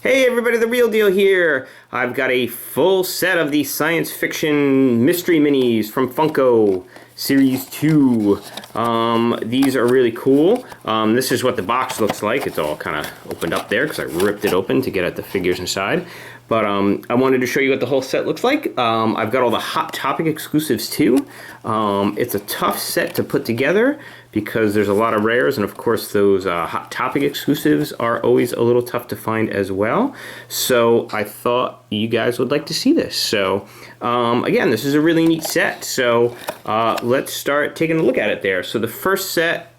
Hey everybody, The Real Deal here. I've got a full set of the science fiction mystery minis from Funko Series 2. These are really cool. This is what the box looks like. It's all kind of opened up there because I ripped it open to get at the figures inside. But I wanted to show you what the whole set looks like. I've got all the Hot Topic exclusives too. It's a tough set to put together because there's a lot of rares, and of course those Hot Topic exclusives are always a little tough to find as well. So I thought you guys would like to see this. So again, this is a really neat set. So let's start taking a look at it there. So the first set,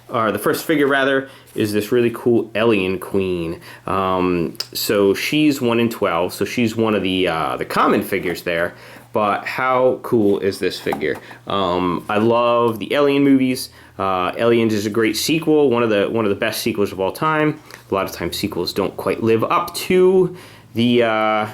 or the first figure rather, is this really cool Alien Queen. So she's 1 in 12, so she's one of the common figures there. But how cool is this figure? I love the Alien movies. Aliens is a great sequel, one of the best sequels of all time. A lot of times sequels don't quite live up to the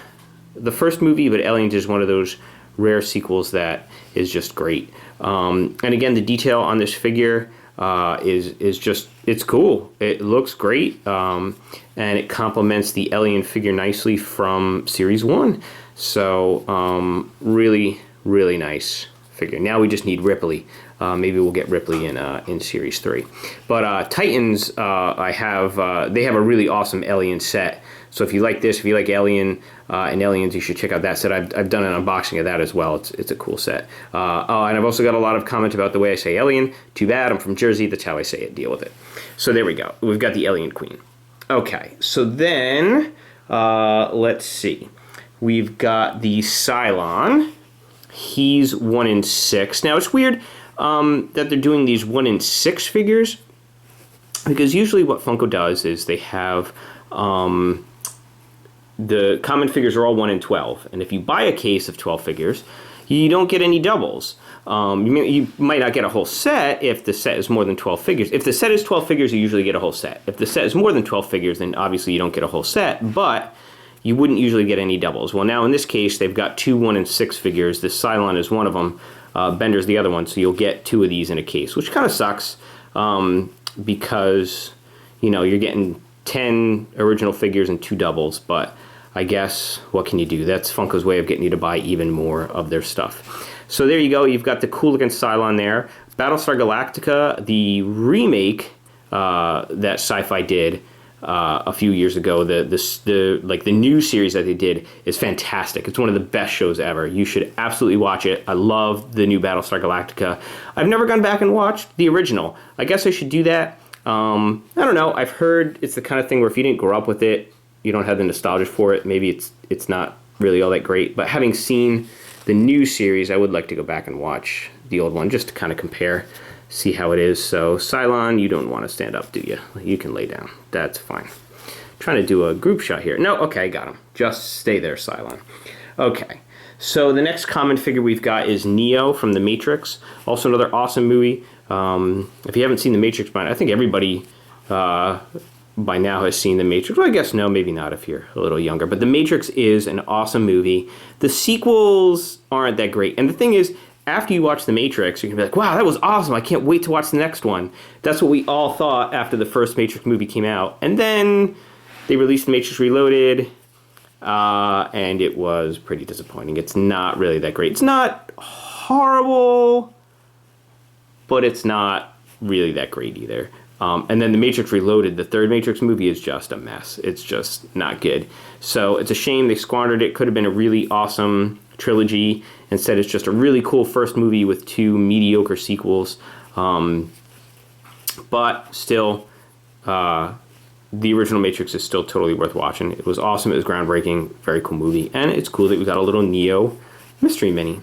first movie, but Aliens is one of those rare sequels that is just great. And again, the detail on this figure is just, it's cool. It looks great, and it complements the Alien figure nicely from Series 1. So really, really nice figure. Now we just need Ripley. Maybe we'll get Ripley in Series 3. But Titans, they have a really awesome Alien set. So if you like this, if you like Alien and Aliens, you should check out that set. I've done an unboxing of that as well. It's a cool set. And I've also got a lot of comments about the way I say Alien. Too bad, I'm from Jersey. That's how I say it. Deal with it. So there we go. We've got the Alien Queen. Okay, so then let's see. We've got the Cylon. He's 1 in 6. Now it's weird that they're doing these 1 in 6 figures, because usually what Funko does is they have the common figures are all 1 in 12, and if you buy a case of 12 figures, you don't get any doubles. You might not get a whole set if the set is more than 12 figures. If the set is 12 figures, you usually get a whole set. If the set is more than 12 figures, then obviously you don't get a whole set, but you wouldn't usually get any doubles. Well, now in this case, they've got 2 1 in 6 figures. This Cylon is one of them. Bender's the other one, so you'll get 2 of these in a case, which kind of sucks because, you know, you're getting 10 original figures and 2 doubles, but I guess what can you do? That's Funko's way of getting you to buy even more of their stuff. So there you go. You've got the cool looking Cylon there. Battlestar Galactica, the remake that Sci-Fi did a few years ago, the new series that they did is fantastic. It's one of the best shows ever. You should absolutely watch it. I love the new Battlestar Galactica. I've never gone back and watched the original. I guess I should do that. I don't know. I've heard it's the kind of thing where if you didn't grow up with it, you don't have the nostalgia for it. Maybe it's not really all that great. But having seen the new series, I would like to go back and watch the old one just to kind of compare, see how it is. So Cylon, you don't want to stand up, do you? You can lay down. That's fine. Trying to do a group shot here. No, okay, got him. Just stay there, Cylon. Okay, so the next common figure we've got is Neo from The Matrix. Also another awesome movie. If you haven't seen The Matrix by now, I think everybody by now has seen The Matrix. Well, I guess no, maybe not if you're a little younger. But The Matrix is an awesome movie. The sequels aren't that great. And the thing is, after you watch The Matrix, you can be like, wow, that was awesome. I can't wait to watch the next one. That's what we all thought after the first Matrix movie came out. And then they released The Matrix Reloaded, and it was pretty disappointing. It's not really that great. It's not horrible, but it's not really that great either. And then The Matrix Reloaded, the third Matrix movie, is just a mess. It's just not good. So it's a shame they squandered it. Could have been a really awesome trilogy. Instead, it's just a really cool first movie with 2 mediocre sequels. But still, the original Matrix is still totally worth watching. It was awesome. It was groundbreaking. Very cool movie. And it's cool that we got a little Neo mystery mini.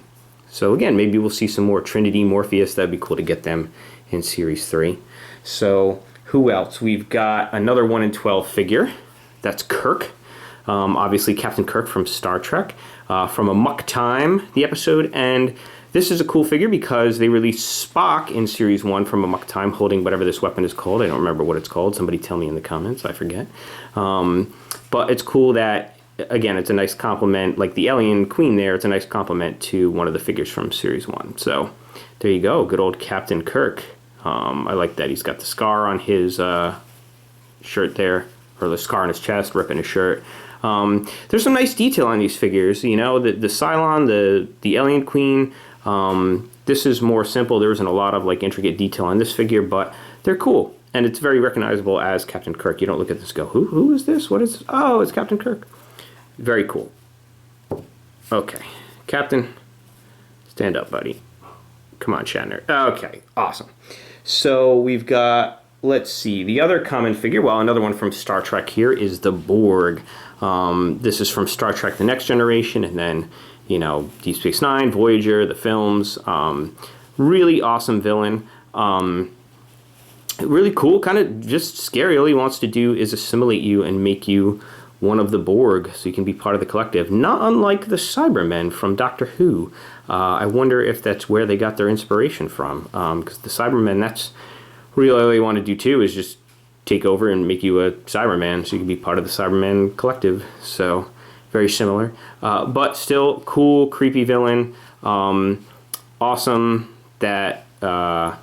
So again, maybe we'll see some more Trinity, Morpheus. That'd be cool to get them in Series 3. So who else? We've got another 1 in 12 figure. That's Kirk. Obviously Captain Kirk from Star Trek, from Amok Time, the episode. And this is a cool figure because they released Spock in Series 1 from Amok Time holding whatever this weapon is called. I don't remember what it's called. Somebody tell me in the comments. I forget. But it's cool that, again, it's a nice compliment. Like the Alien Queen there, it's a nice compliment to one of the figures from Series 1. So there you go. Good old Captain Kirk. I like that he's got the scar on his shirt there. or the scar on his chest, ripping his shirt. There's some nice detail on these figures. You know, the Cylon, the Alien Queen. This is more simple. There isn't a lot of like intricate detail on this figure, but they're cool. And it's very recognizable as Captain Kirk. You don't look at this and go, who is this? What is this? Oh, it's Captain Kirk. Very cool. Okay. Captain, stand up, buddy. Come on, Shatner. Okay, awesome. So we've got, let's see, the other common figure, well, another one from Star Trek here is the Borg. This is from Star Trek The Next Generation, and then, you know, Deep Space Nine, Voyager, the films. Really awesome villain. Really cool, kind of just scary. All he wants to do is assimilate you and make you one of the Borg so you can be part of the collective. Not unlike the Cybermen from Doctor Who. I wonder if that's where they got their inspiration from. Because the Cybermen, that's really all they want to do too, is just take over and make you a Cyberman so you can be part of the Cyberman collective. So, very similar. But still, cool, creepy villain. Awesome that, or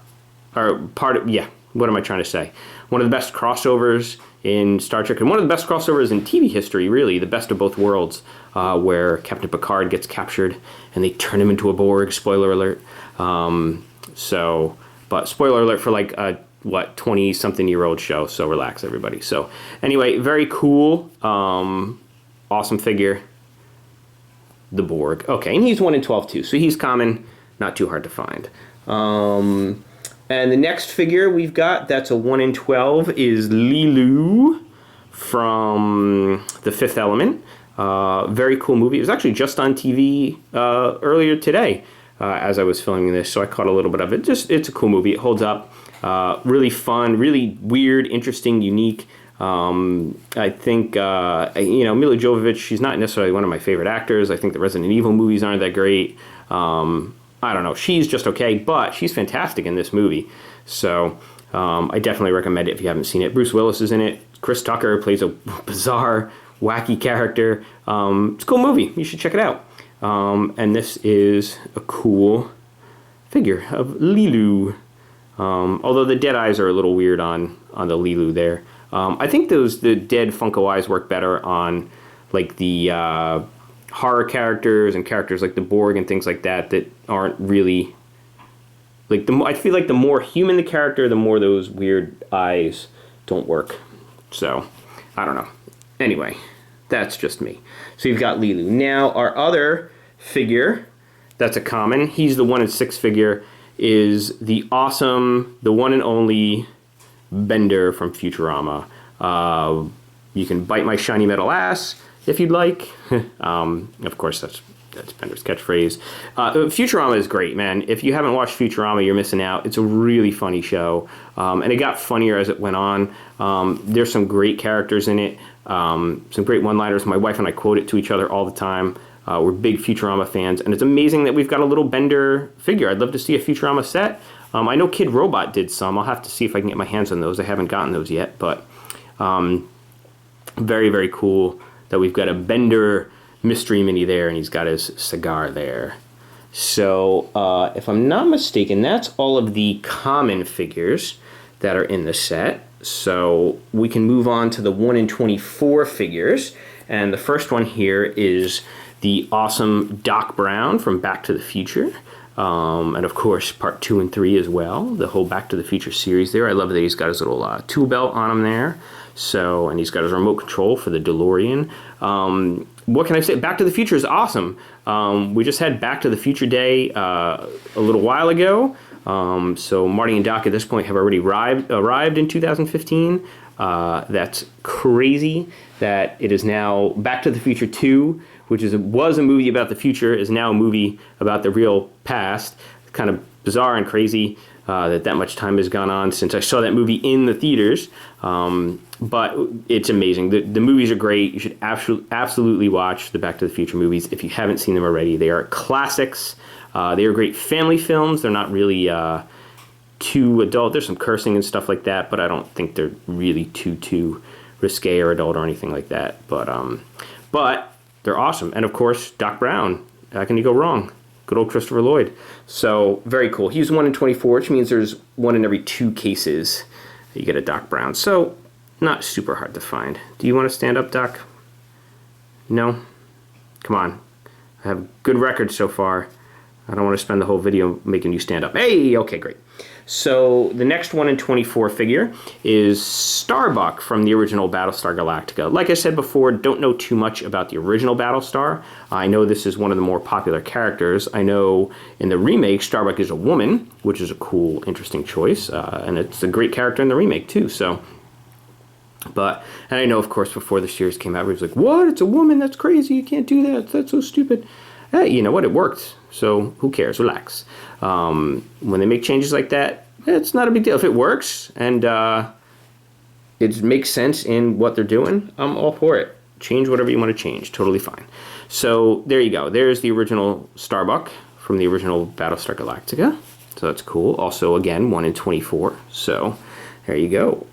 part of, yeah, what am I trying to say? One of the best crossovers in Star Trek, and one of the best crossovers in TV history, really, the best of both worlds, where Captain Picard gets captured and they turn him into a Borg, spoiler alert. But spoiler alert for like a, 20-something-year-old show, so relax, everybody. So, anyway, very cool, awesome figure, the Borg. Okay, and he's 1 in 12 too, so he's common, not too hard to find. And the next figure we've got that's a 1 in 12 is Lulu from The Fifth Element. Very cool movie. It was actually just on TV earlier today as I was filming this, so I caught a little bit of it. It's a cool movie. It holds up. Really fun, really weird, interesting, unique. I think, Mila Jovovich, she's not necessarily one of my favorite actors. I think the Resident Evil movies aren't that great. I don't know. She's just okay, but she's fantastic in this movie. So I definitely recommend it if you haven't seen it. Bruce Willis is in it. Chris Tucker plays a bizarre, wacky character. It's a cool movie. You should check it out. And this is a cool figure of Lulu. Although the dead eyes are a little weird on the Lulu there. I think the dead Funko eyes work better on like the horror characters and characters like the Borg and things like that aren't really like I feel like the more human the character, the more those weird eyes don't work. So I don't know. Anyway, that's just me. So you've got Lulu. Now our other figure that's a common. He's the 1 in 6 figure. Is the awesome, the one and only Bender from Futurama. You can bite my shiny metal ass if you'd like. Of course, that's Bender's catchphrase. Futurama is great, man. If you haven't watched Futurama, you're missing out. It's a really funny show, and it got funnier as it went on. There's some great characters in it, some great one-liners. My wife and I quote it to each other all the time. We're big Futurama fans, and it's amazing that we've got a little Bender figure. I'd love to see a Futurama set. I know Kid Robot did some. I'll have to see if I can get my hands on those. I haven't gotten those yet, but very, very cool that we've got a Bender mystery mini there, and he's got his cigar there. So, if I'm not mistaken, that's all of the common figures that are in the set. So, we can move on to the 1 in 24 figures. And the first one here is the awesome Doc Brown from Back to the Future. And of course, part 2 and 3 as well. The whole Back to the Future series there. I love that he's got his little tool belt on him there. So, and he's got his remote control for the DeLorean. What can I say? Back to the Future is awesome. We just had Back to the Future Day a little while ago. So Marty and Doc at this point have already arrived in 2015. That's crazy that it is now Back to the Future 2, which was a movie about the future, is now a movie about the real past. Kind of bizarre and crazy that much time has gone on since I saw that movie in the theaters. But it's amazing. The movies are great. You should absolutely watch the Back to the Future movies if you haven't seen them already. They are classics. They are great family films. They're not really too adult. There's some cursing and stuff like that, but I don't think they're really too risque or adult or anything like that. But they're awesome. And of course, Doc Brown. How can you go wrong? Good old Christopher Lloyd. So very cool. He's 1 in 24, which means there's 1 in every 2 cases that you get a Doc Brown. So not super hard to find. Do you want to stand up, Doc? No? Come on. I have good records so far. I don't want to spend the whole video making you stand up. Hey, okay, great. So the next 1 in 24 figure is Starbuck from the original Battlestar Galactica. Like I said before, don't know too much about the original Battlestar. I know this is one of the more popular characters. I know in the remake, Starbuck is a woman, which is a cool, interesting choice. And it's a great character in the remake, too. So, and I know, of course, before the series came out, everybody was like, what? It's a woman? That's crazy. You can't do that. That's so stupid. Hey, you know what? It worked. So who cares? Relax. When they make changes like that, it's not a big deal. If it works and it makes sense in what they're doing, I'm all for it. Change whatever you want to change. Totally fine. So there you go. There's the original Starbuck from the original Battlestar Galactica. So that's cool. Also, again, 1 in 24. So there you go.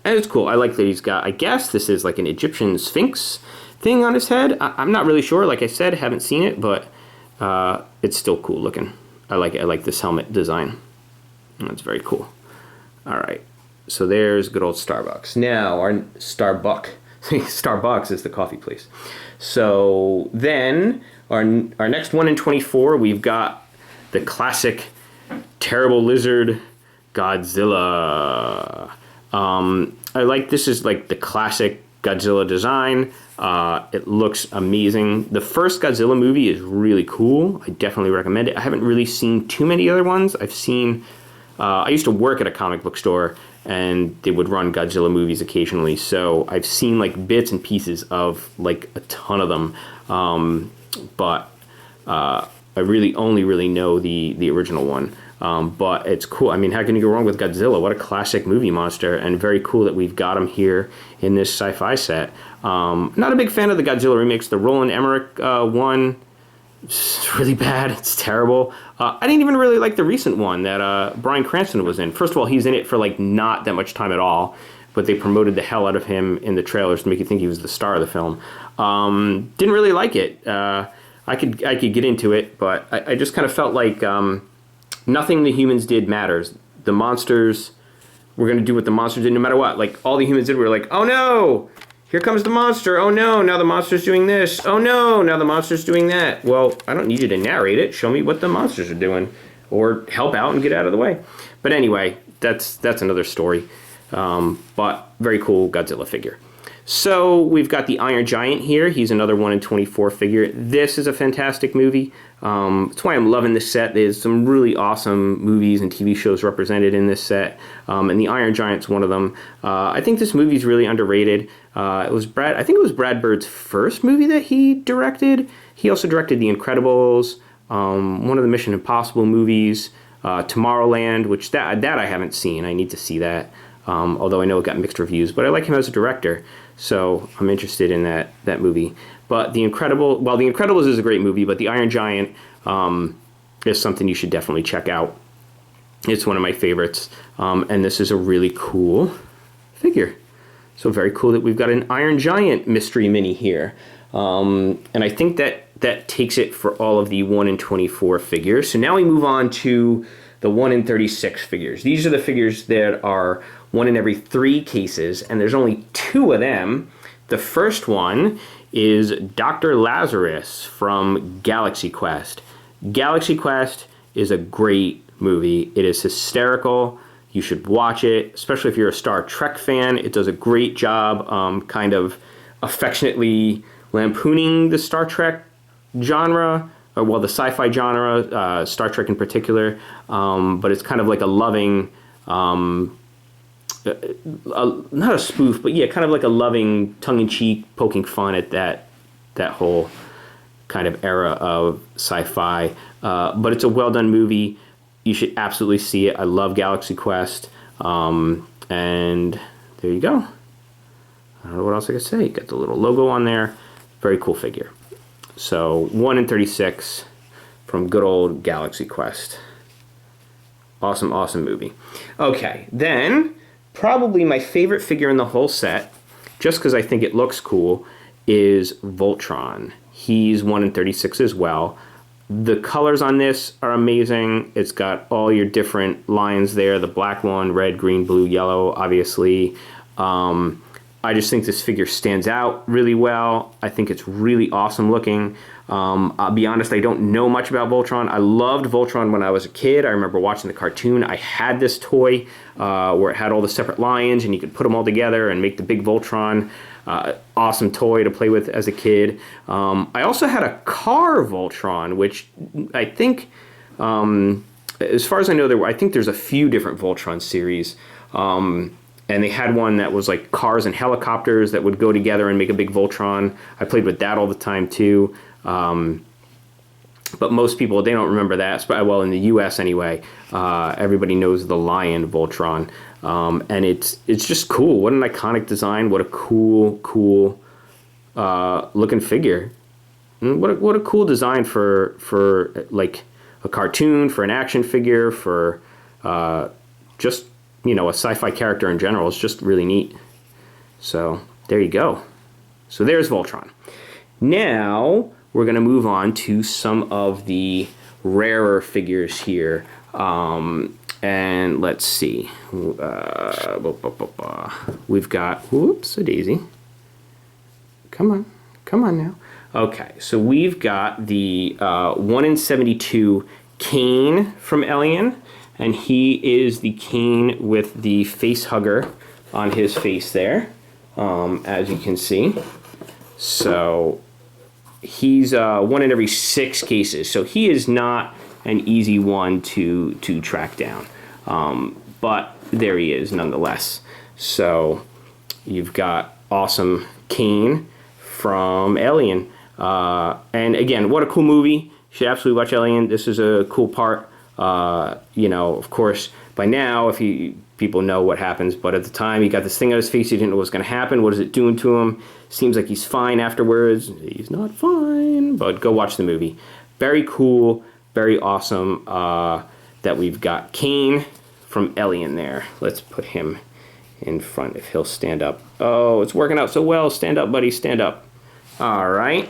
And it's cool. I like that he's got, I guess this is like an Egyptian Sphinx thing on his head. I'm not really sure. Like I said, haven't seen it, but it's still cool looking. I like it. I like this helmet design. That's very cool. All right. So there's good old Starbucks. Now our Starbucks is the coffee place. So then our next 1 in 24, we've got the classic terrible lizard Godzilla. I like, this is like the classic Godzilla design. It looks amazing. The first Godzilla movie is really cool. I definitely recommend it. I haven't really seen too many other ones. I've seen, I used to work at a comic book store and they would run Godzilla movies occasionally. So I've seen like bits and pieces of like a ton of them. But I really only really know the original one. But it's cool. I mean, how can you go wrong with Godzilla? What a classic movie monster, and very cool that we've got him here in this sci-fi set. Not a big fan of the Godzilla remakes. The Roland Emmerich one, it's really bad. It's terrible. I didn't even really like the recent one that Bryan Cranston was in. First of all, he's in it for like not that much time at all, but they promoted the hell out of him in the trailers to make you think he was the star of the film. Didn't really like it. I could get into it, but I just kind of felt like nothing the humans did matters. The monsters, we're going to do what the monsters did no matter what. Like, all the humans did were like, oh no, here comes the monster. Oh no, now the monster's doing this. Oh no, now the monster's doing that. Well, I don't need you to narrate it. Show me what the monsters are doing. Or help out and get out of the way. But anyway, that's another story. But very cool Godzilla figure. So we've got the Iron Giant here. He's another 1 in 24 figure. This is a fantastic movie. That's why I'm loving this set. There's some really awesome movies and TV shows represented in this set, and the Iron Giant's one of them. I think this movie is really underrated. I think it was Brad Bird's first movie that he directed. He also directed The Incredibles, one of the Mission Impossible movies, Tomorrowland, which that I haven't seen. I need to see that. Although I know it got mixed reviews, but I like him as a director, so I'm interested in that movie. But The Incredibles is a great movie, but The Iron Giant is something you should definitely check out. It's one of my favorites, and this is a really cool figure. So very cool that we've got an Iron Giant mystery mini here. And I think that takes it for all of the 1 in 24 figures. So now we move on to the 1 in 36 figures. These are the figures that are 1 in every 3 cases, and there's only 2 of them. The first one is Dr. Lazarus from Galaxy Quest. Galaxy Quest is a great movie. It is hysterical. You should watch it, especially if you're a Star Trek fan. It does a great job kind of affectionately lampooning the Star Trek genre, or the sci-fi genre, Star Trek in particular, but it's kind of like a loving, not a spoof, but yeah, kind of like a loving, tongue-in-cheek, poking fun at that whole kind of era of sci-fi. But it's a well-done movie. You should absolutely see it. I love Galaxy Quest, and there you go. I don't know what else I could say. Got the little logo on there. Very cool figure. So 1 in 36 from good old Galaxy Quest. Awesome, awesome movie. Okay, then probably my favorite figure in the whole set, just because I think it looks cool, is Voltron. He's 1 in 36 as well. The colors on this are amazing. It's got all your different lines there. The black one, red, green, blue, yellow, obviously. I just think this figure stands out really well. I think it's really awesome looking. I'll be honest, I don't know much about Voltron. I loved Voltron when I was a kid. I remember watching the cartoon. I had this toy where it had all the separate lions and you could put them all together and make the big Voltron. Awesome toy to play with as a kid. I also had a car Voltron, which I think, as far as I know, I think there's a few different Voltron series. And they had one that was like cars and helicopters that would go together and make a big Voltron. I played with that all the time too. But most people, they don't remember that. Well, in the US anyway, everybody knows the Lion Voltron. And it's just cool. What an iconic design. What a cool looking figure. And what a cool design for like a cartoon, for an action figure, for just, you know, a sci-fi character in general. Is just really neat. So there you go. So there's Voltron. Now we're going to move on to some of the rarer figures here. And let's see. We've got, whoops, a daisy. Come on now. Okay, so we've got the 1 in 72 Kane from Alien. And he is the Kane with the face hugger on his face there, as you can see. So he's 1 in every 6 cases. So he is not an easy one to track down. But there he is nonetheless. So you've got awesome Kane from Alien. And again, what a cool movie. You should absolutely watch Alien. This is a cool part. You know, of course, by now, people know what happens, but at the time, he got this thing on his face, he didn't know what was going to happen. What is it doing to him? Seems like he's fine afterwards. He's not fine, but go watch the movie. Very cool, very awesome that we've got Kane from Alien there. Let's put him in front if he'll stand up. Oh, it's working out so well. Stand up, buddy, stand up. All right.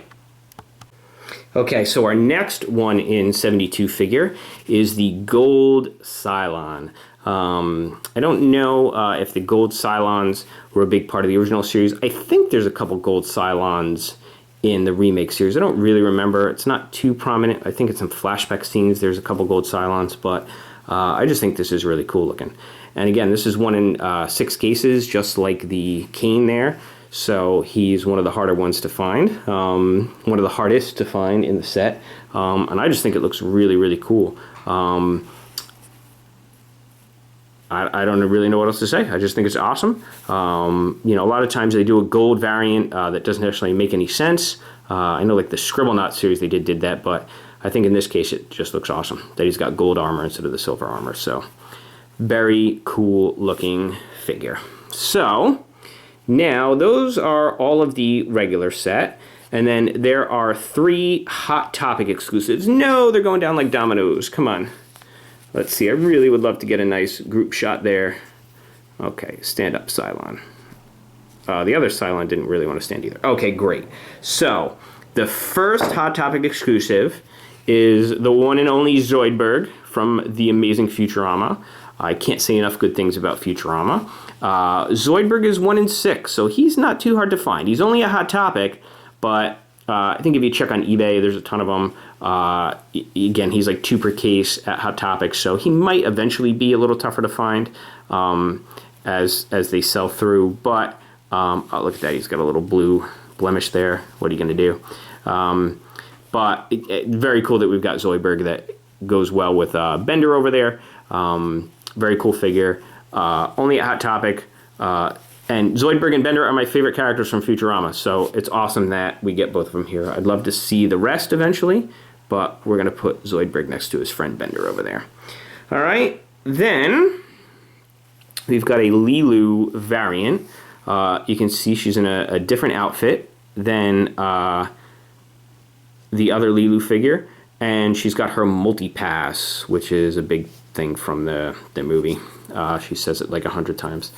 Okay, so our next 1 in 72 figure is the gold Cylon. I don't know if the gold Cylons were a big part of the original series. I think there's a couple gold Cylons in the remake series. I don't really remember. It's not too prominent. I think it's some flashback scenes. There's a couple gold Cylons, but I just think this is really cool looking. And again, this is 1 in 6 cases, just like the Kane there. So he's one of the harder ones to find, one of the hardest to find in the set, and I just think it looks really, really cool. I don't really know what else to say. I just think it's awesome. You know, a lot of times they do a gold variant that doesn't actually make any sense. I know like the Scribblenauts series they did that, but I think in this case it just looks awesome that he's got gold armor instead of the silver armor. So very cool looking figure. So now, those are all of the regular set, and then there are 3 Hot Topic exclusives. No, they're going down like dominoes. Come on. Let's see. I really would love to get a nice group shot there. Okay, stand up, Cylon. The other Cylon didn't really want to stand either. Okay, great. So, the first Hot Topic exclusive is the one and only Zoidberg from The Amazing Futurama. I can't say enough good things about Futurama. Zoidberg is 1 in 6, so he's not too hard to find. He's only a Hot Topic, but I think if you check on eBay, there's a ton of them. Again, he's like 2 per case at Hot Topic, so he might eventually be a little tougher to find as they sell through. But oh, look at that, he's got a little blue blemish there. What are you going to do? But very cool that we've got Zoidberg that goes well with Bender over there. Very cool figure. Only at Hot Topic. And Zoidberg and Bender are my favorite characters from Futurama, so it's awesome that we get both of them here. I'd love to see the rest eventually, but we're going to put Zoidberg next to his friend Bender over there. All right, then we've got a Lulu variant. You can see she's in a different outfit than the other Lulu figure, and she's got her multi-pass, which is a big thing from the movie. She says it like 100 times.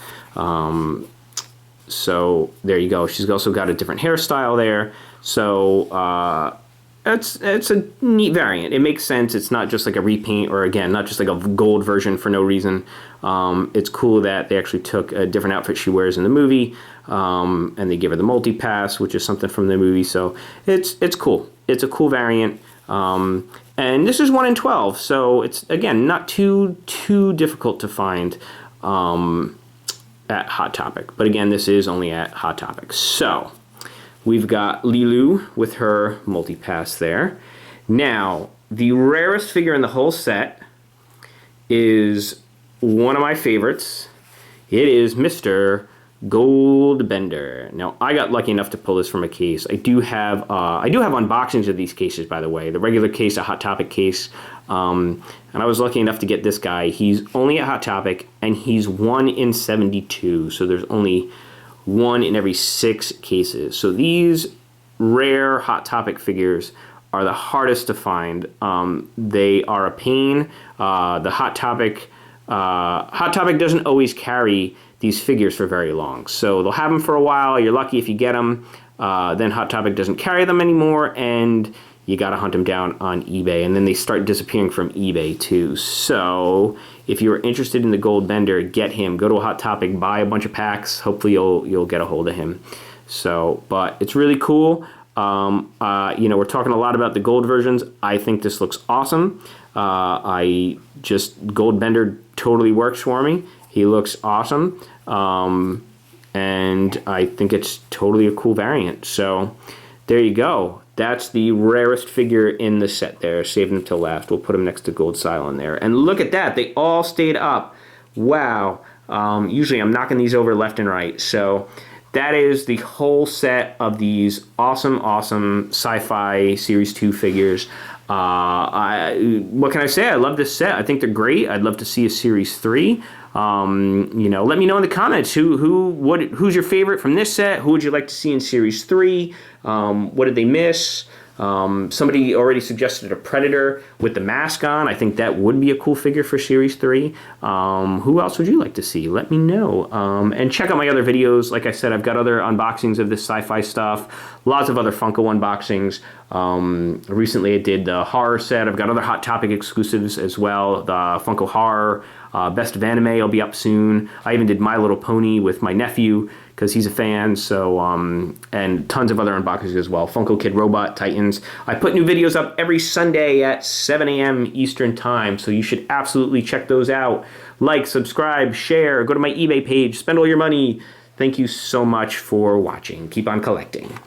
So there you go. She's also got a different hairstyle there. So it's a neat variant. It makes sense. It's not just like a repaint, or again, not just like a gold version for no reason. It's cool that they actually took a different outfit she wears in the movie, and they give her the multi-pass, which is something from the movie. So it's cool. It's a cool variant. And this is 1 in 12, so it's, again, not too difficult to find at Hot Topic. But again, this is only at Hot Topic. So we've got Lulu with her multi-pass there. Now, the rarest figure in the whole set is one of my favorites. It is Mr. Goldbender. Now, I got lucky enough to pull this from a case. I do have unboxings of these cases, by the way. The regular case, a Hot Topic case. And I was lucky enough to get this guy. He's only at Hot Topic, and he's 1 in 72. So there's only 1 in every 6 cases. So these rare Hot Topic figures are the hardest to find. They are a pain. The Hot Topic doesn't always carry these figures for very long. So they'll have them for a while. You're lucky if you get them. Then Hot Topic doesn't carry them anymore, and you gotta hunt them down on eBay. And then they start disappearing from eBay too. So if you're interested in the Goldbender, get him. Go to a Hot Topic, buy a bunch of packs. Hopefully you'll get a hold of him. So, but it's really cool. We're talking a lot about the gold versions. I think this looks awesome. Goldbender totally works for me. He looks awesome. And I think it's totally a cool variant. So there you go. That's the rarest figure in the set there. Saving them till last. We'll put him next to Gold Cylon there. And look at that. They all stayed up. Wow. Usually I'm knocking these over left and right. So that is the whole set of these awesome Sci-Fi Series 2 figures. What can I say? I love this set. I think they're great. I'd love to see a Series 3. Let me know in the comments who's your favorite from this set. Who would you like to see in Series 3? What did they miss? Somebody already suggested a Predator with the mask on. I think that would be a cool figure for Series 3. Who else would you like to see? Let me know. And check out my other videos. Like I said, I've got other unboxings of this sci-fi stuff. Lots of other Funko unboxings. Recently I did the horror set. I've got other Hot Topic exclusives as well. The Funko Horror, Best of Anime will be up soon. I even did My Little Pony with my nephew because he's a fan. So, and tons of other unboxings as well. Funko Kid Robot Titans. I put new videos up every Sunday at 7 a.m. Eastern Time, so you should absolutely check those out. Like, subscribe, share, go to my eBay page, spend all your money. Thank you so much for watching. Keep on collecting.